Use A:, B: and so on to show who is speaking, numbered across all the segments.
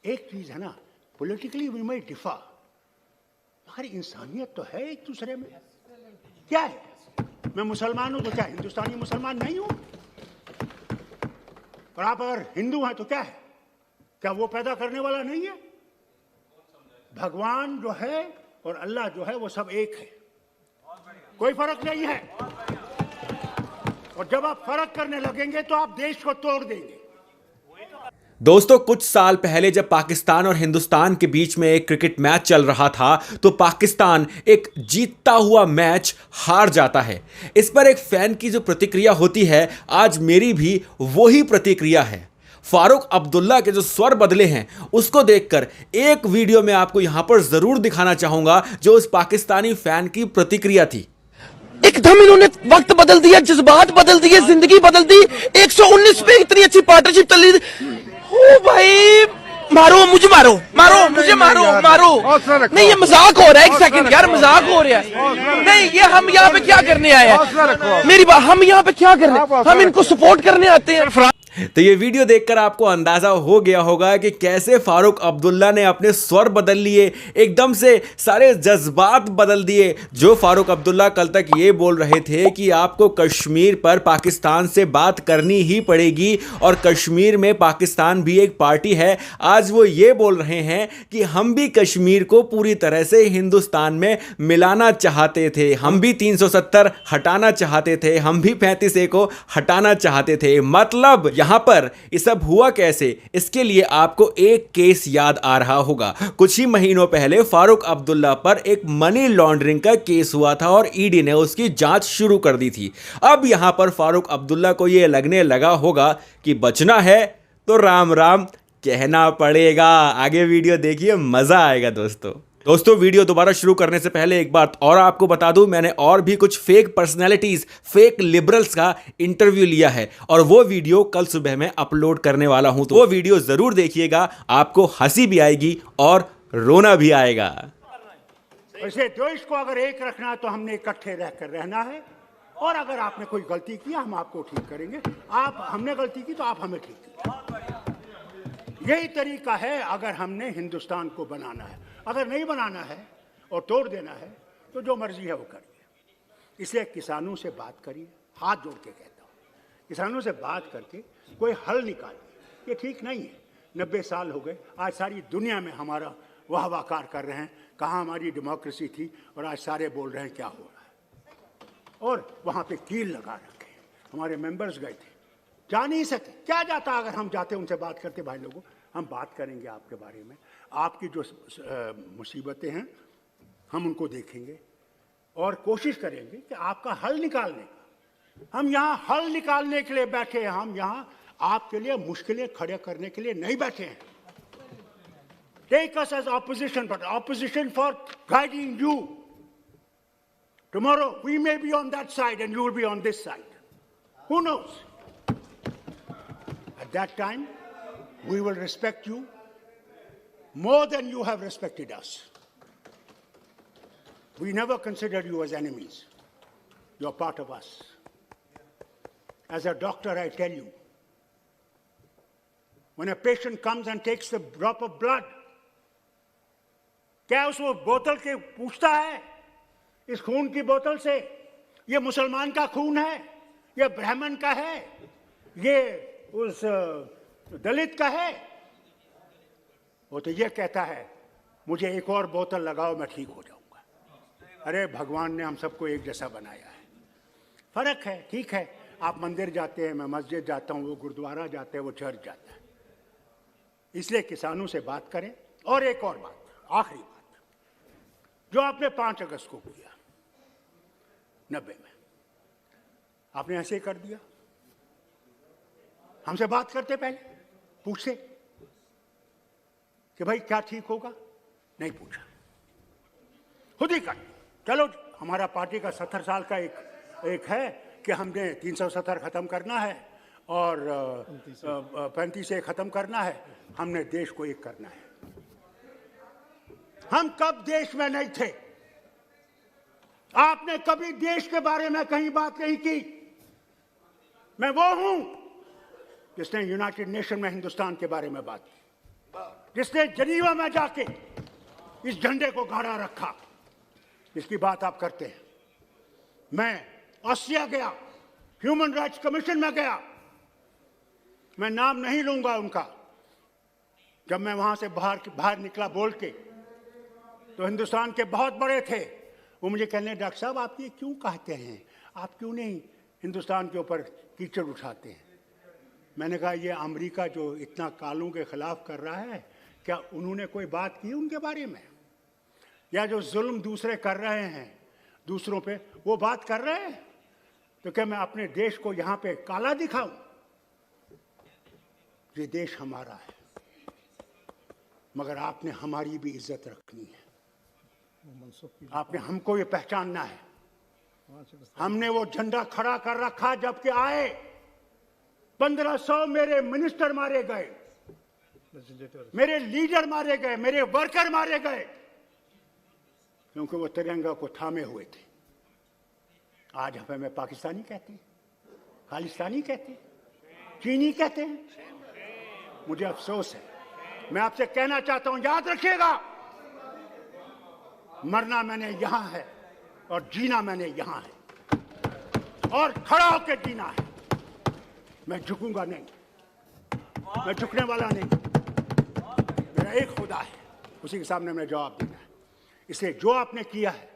A: एक चीज है ना, पॉलिटिकली वी may डिफर, मगर इंसानियत तो है एक दूसरे में। क्या है, मैं मुसलमान हूं तो क्या हिंदुस्तानी मुसलमान नहीं हूं? और आप अगर हिंदू हैं तो क्या है, क्या वो पैदा करने वाला नहीं है? भगवान जो है और अल्लाह जो है वो सब एक है, कोई फर्क नहीं है। और जब आप फर्क करने लगेंगे तो आप देश को तोड़ देंगे।
B: दोस्तों, कुछ साल पहले जब पाकिस्तान और हिंदुस्तान के बीच में एक क्रिकेट मैच चल रहा था तो पाकिस्तान एक जीतता हुआ मैच हार जाता है। इस पर एक फैन की जो प्रतिक्रिया होती है, आज मेरी भी वही प्रतिक्रिया है। फारूक अब्दुल्ला के जो स्वर बदले हैं उसको देखकर एक वीडियो में आपको यहां पर जरूर दिखाना चाहूंगा जो उस पाकिस्तानी फैन की प्रतिक्रिया थी।
C: एकदम इन्होंने वक्त बदल दिया, जज्बात बदल दिए, जिंदगी बदल दी। 119 पे इतनी अच्छी पार्टनरशिप चल रही थी। ओ भाई, मारो मुझे, मारो मारो मुझे, मारो मारो। नहीं, ये मजाक हो रहा है। एक सेकंड यार, मजाक हो रहा है। नहीं, ये हम यहाँ पे क्या करने आए हैं? मेरी बात, हम यहाँ पे क्या करने, हम इनको सपोर्ट करने आते हैं।
B: तो ये वीडियो देखकर आपको अंदाजा हो गया होगा कि कैसे फारूक अब्दुल्ला ने अपने स्वर बदल लिए, एकदम से सारे जज्बात बदल दिए। जो फारूक अब्दुल्ला कल तक ये बोल रहे थे कि आपको कश्मीर पर पाकिस्तान से बात करनी ही पड़ेगी और कश्मीर में पाकिस्तान भी एक पार्टी है, आज वो ये बोल रहे हैं कि हम भी कश्मीर को पूरी तरह से हिंदुस्तान में मिलाना चाहते थे, हम भी 370 हटाना चाहते थे, हम भी 35A को हटाना चाहते थे। मतलब यहां पर ये सब हुआ कैसे, इसके लिए आपको एक केस याद आ रहा होगा। कुछ ही महीनों पहले फारूक अब्दुल्ला पर एक मनी लॉन्ड्रिंग का केस हुआ था और ईडी ने उसकी जांच शुरू कर दी थी। अब यहां पर फारूक अब्दुल्ला को यह लगने लगा होगा कि बचना है तो राम राम कहना पड़ेगा। आगे वीडियो देखिए, मजा आएगा दोस्तों, वीडियो दोबारा शुरू करने से पहले एक बात और आपको बता दूं, मैंने और भी कुछ फेक पर्सनैलिटीज, फेक लिबरल्स का इंटरव्यू लिया है और वो वीडियो कल सुबह में अपलोड करने वाला हूं, तो वो वीडियो जरूर देखिएगा। आपको हंसी भी आएगी और रोना भी आएगा।
A: वैसे देश को अगर एक रखना है तो हमने इकट्ठे रहकर रहना है, और अगर आपने कोई गलती किया हम आपको ठीक करेंगे, हमने गलती की तो आप हमें ठीक कीजिए। यही तरीका है अगर हमने हिंदुस्तान को बनाना है। अगर नहीं बनाना है और तोड़ देना है तो जो मर्जी है वो करिए। इसलिए किसानों से बात करिए, हाथ जोड़ के कहता हूँ, किसानों से बात करके कोई हल निकालिए। ये ठीक नहीं है, 90 साल हो गए, आज सारी दुनिया में हमारा वाहवाकार कर रहे हैं, कहाँ हमारी डेमोक्रेसी थी, और आज सारे बोल रहे हैं क्या हो रहा है। और वहाँ पे कील लगा रखे हैं। हमारे मेंबर्स गए थे, जा नहीं सके। क्या जाता अगर हम जाते, उनसे बात करते, भाई लोगों हम बात करेंगे आपके बारे में, आपकी जो मुसीबतें हैं हम उनको देखेंगे और कोशिश करेंगे कि आपका हल निकालने का। हम यहाँ हल निकालने के लिए बैठे हैं, हम यहाँ आपके लिए मुश्किलें खड़े करने के लिए नहीं बैठे हैं। Take us as opposition, but opposition for guiding you. Tomorrow we may be on that side and you will be on this side, who knows. At that time we will respect you more than you have respected us. We never considered you as enemies. You are part of us. As a doctor, I tell you, when a patient comes and takes the drop of blood, क्या उसको बोतल के पूछता है, इस खून की बोतल से ये मुसलमान का खून है, ये ब्राह्मण का है, ये उस दलित का है? वो तो ये कहता है मुझे एक और बोतल लगाओ मैं ठीक हो जाऊंगा। अरे भगवान ने हम सबको एक जैसा बनाया है, फर्क है, ठीक है। आप मंदिर जाते हैं, मैं मस्जिद जाता हूँ, वो गुरुद्वारा जाते हैं, वो चर्च जाता है। इसलिए किसानों से बात करें। और एक और बात, आखिरी बात, जो आपने 5 अगस्त को किया 90 में, आपने ऐसे कर दिया। हमसे बात करते पहले पूछते कि भाई क्या ठीक होगा, नहीं पूछा, खुद ही कर। चलो हमारा पार्टी का 70 साल का एक है कि हमने 370 खत्म करना है और 35 खत्म करना है, हमने देश को एक करना है। हम कब देश में नहीं थे? आपने कभी देश के बारे में कहीं बात नहीं की। मैं वो हूं जिसने यूनाइटेड नेशन में हिंदुस्तान के बारे में बात की। जिसने जनीवा में जाके इस झंडे को गाड़ा रखा, इसकी बात आप करते हैं। मैं ऑस्ट्रिया गया, ह्यूमन राइट्स कमीशन में गया, मैं नाम नहीं लूंगा उनका। जब मैं वहां से बाहर निकला बोल के, तो हिंदुस्तान के बहुत बड़े थे, वो मुझे कहने, डॉक्टर साहब आप ये क्यों कहते हैं, आप क्यों नहीं हिंदुस्तान के ऊपर कीचड़ उठाते हैं। मैंने कहा ये अमेरिका जो इतना कालों के खिलाफ कर रहा है, क्या उन्होंने कोई बात की उनके बारे में? या जो जुल्म दूसरे कर रहे हैं दूसरों पे, वो बात कर रहे हैं? तो क्या मैं अपने देश को यहाँ पे काला दिखाऊं? ये देश हमारा है, मगर आपने हमारी भी इज्जत रखनी है, आपने हमको ये पहचानना है। हमने वो झंडा खड़ा कर रखा, जबकि आए 1500 मेरे मिनिस्टर मारे गए, मेरे लीडर मारे गए, मेरे वर्कर मारे गए, क्योंकि वो तिरंगा को थामे हुए थे। आज हमें पाकिस्तानी कहते हैं, खालिस्तानी कहते हैं, चीनी कहते हैं। मुझे अफसोस है, मैं आपसे कहना चाहता हूं, याद रखिएगा, मरना मैंने यहां है और जीना मैंने यहां है, और खड़ा होकर जीना है। मैं झुकूंगा नहीं, मैं झुकने वाला नहीं। मेरा एक खुदा है, उसी के सामने मैं जवाब देना है। इसलिए जो आपने किया है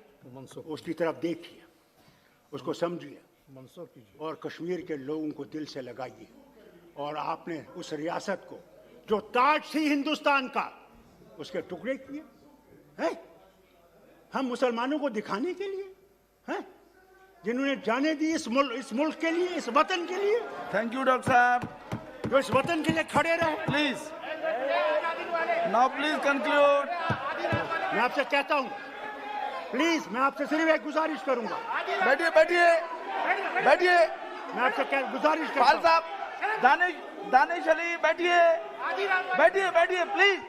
A: उसकी तरफ देखिए, उसको समझिए, और कश्मीर के लोगों को दिल से लगाइए। और आपने उस रियासत को जो ताज थी हिंदुस्तान का, उसके टुकड़े किए हैं, हम मुसलमानों को दिखाने के लिए हैं, जिन्होंने जाने दी इस मुल्क के लिए, इस वतन के लिए।
C: थैंक यू डॉक्टर साहब,
A: जो इस वतन के लिए खड़े रहे।
C: Please now please conclude.
A: मैं आपसे कहता हूं, प्लीज, मैं आपसे सिर्फ एक गुजारिश करूंगा।
C: बैठिए बैठिए बैठिए,
A: मैं आपसे गुजारिश
C: पाल
A: करता
C: साहब, दानिश अली बैठिए बैठिए बैठिए प्लीज।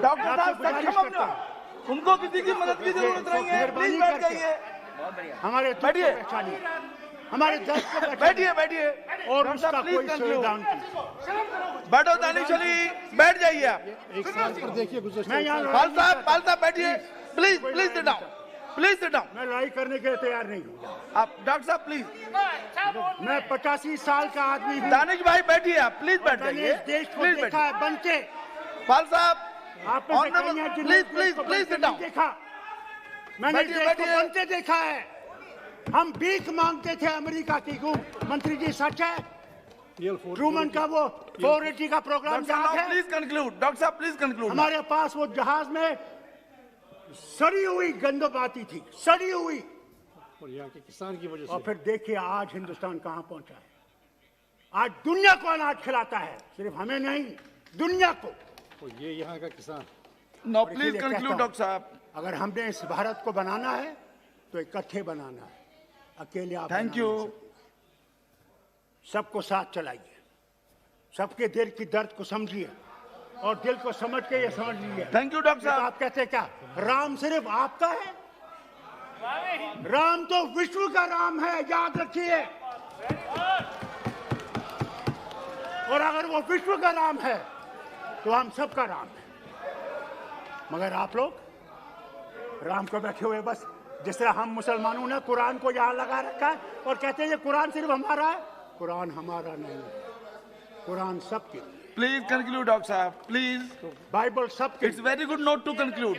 C: डॉक्टर साहब सक्षम अपना, उनको किसी की मदद की जरूरत नहीं है, प्लीज बैठ जाइए।
A: हमारे
C: बैठिए,
A: हमारे दर्द को
C: बैठिए बैठिए,
A: और उसका कोई संविधान की।
C: बैठो दानिश अली, बैठ जाइए आप।
A: मैं यहाँ
C: पाल साहब बैठिए, please please sit down, please sit down.
A: मैं लड़ाई करने के लिए तैयार नहीं हूँ।
C: आप डॉक्टर साहब प्लीज।
A: मैं 85 साल का आदमी हूँ।
C: दानिश भाई बैठिए आप, प्लीज बैठ
A: मैंने
C: जाइए,
A: इस देश को
C: प्लीज
A: देखा है बन के।
C: पाल साहब
A: आपने
C: please please please sit down.
A: देखा, मैंने इस देश को बनते देखा है। हम भीख मांगते थे अमेरिका की घूम। मंत्री जी सच है? ट्रूमन का वो 480 का प्रोग्राम याद है?
C: प्लीज कंक्लूड डॉक्टर साहब, प्लीज कंक्लूड।
A: हमारे पास वो जहाज में सड़ी हुई गंदम आती थी, सड़ी हुई,
D: और यहाँ के किसान की वजह
A: और
D: से।
A: फिर देखिए आज हिंदुस्तान कहां पहुंचा है। आज दुनिया को अनाज खिलाता है, सिर्फ हमें नहीं, दुनिया को।
D: और ये यहाँ का किसान।
C: नो प्लीज कंक्लूड डॉक्टर साहब।
A: अगर हमने इस भारत को बनाना है तो इकट्ठे बनाना है, अकेले आप
C: थैंक
A: बना
C: यू।
A: नहीं सकते। सबको साथ चलाइए, सबके दिल की दर्द को समझिए, और दिल को समझ के ये समझ लीजिए।
C: थैंक यू डॉक्टर साहब।
A: आप कहते क्या राम सिर्फ आपका है? राम तो विश्व का राम है, याद रखिए। और अगर वो विश्व का राम है तो हम सबका राम है। मगर आप लोग राम को बैठे हुए बस, जिस तरह हम मुसलमानों ने कुरान को यहां लगा रखा है और कहते हैं ये कुरान सिर्फ हमारा है। कुरान हमारा नहीं है, कुरान सबके लिए।
C: प्लीज कंक्लूड डॉक्टर साहब, प्लीज।
A: बाइबल सबके
C: it's very good note to conclude.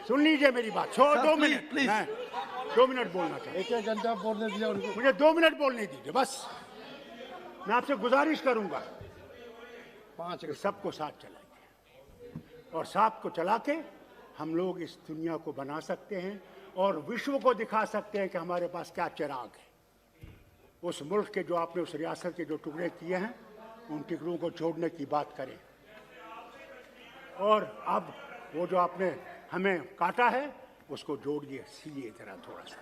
A: सुन लीजिए मेरी बात। 2 मिनट,
C: प्लीज।
A: मैं 2 मिनट बोलना चाहता हूं।
D: 1 घंटा बोलने दिया उनको।
A: मुझे 2 मिनट बोलने दीजिए बस। मैं आपसे गुजारिश करूंगा
D: 5
A: कि सबको साथ चलाइए, और साथ को चला के हम लोग इस दुनिया को बना सकते हैं और विश्व को दिखा सकते हैं कि हमारे पास क्या चिराग है। उस मुल्क के जो आपने उस रियासत के जो टुकड़े किए हैं, उन टुकड़ों को जोड़ने की बात करें। और अब वो जो आपने हमें काटा है उसको जोड़िए, सीइए जरा थोड़ा सा।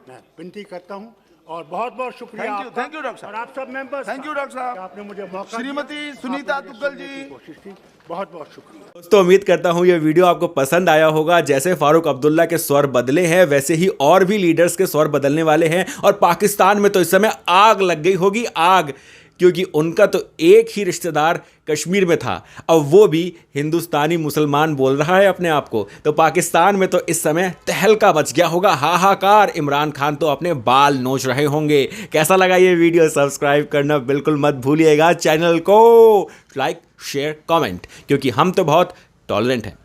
A: मैं विनती करता हूं, और बहुत बहुत शुक्रिया आपका।
C: थैंक यू डॉक्टर साहब।
A: और आप सब मेंबर्स,
C: थैंक यू डॉक्टर साहब।
A: आपने मुझे मौका
C: श्रीमती
A: दिया,
C: सुनीता
A: आपने मुझे
C: दुग्गल
A: सुनने
C: जी।
A: की कोशिश की। बहुत बहुत शुक्रिया
B: दोस्तों, उम्मीद करता हूं ये वीडियो आपको पसंद आया होगा। जैसे फारूक अब्दुल्ला के स्वर बदले हैं, वैसे ही और भी लीडर्स के स्वर बदलने वाले हैं। और पाकिस्तान में तो इस समय आग लग गई होगी, आग, क्योंकि उनका तो एक ही रिश्तेदार कश्मीर में था, अब वो भी हिंदुस्तानी मुसलमान बोल रहा है अपने आप को। तो पाकिस्तान में तो इस समय तहलका मच गया होगा, हाहाकार। इमरान खान तो अपने बाल नोच रहे होंगे। कैसा लगा ये वीडियो? सब्सक्राइब करना बिल्कुल मत भूलिएगा, चैनल को लाइक शेयर कमेंट, क्योंकि हम तो बहुत टॉलरेंट हैं।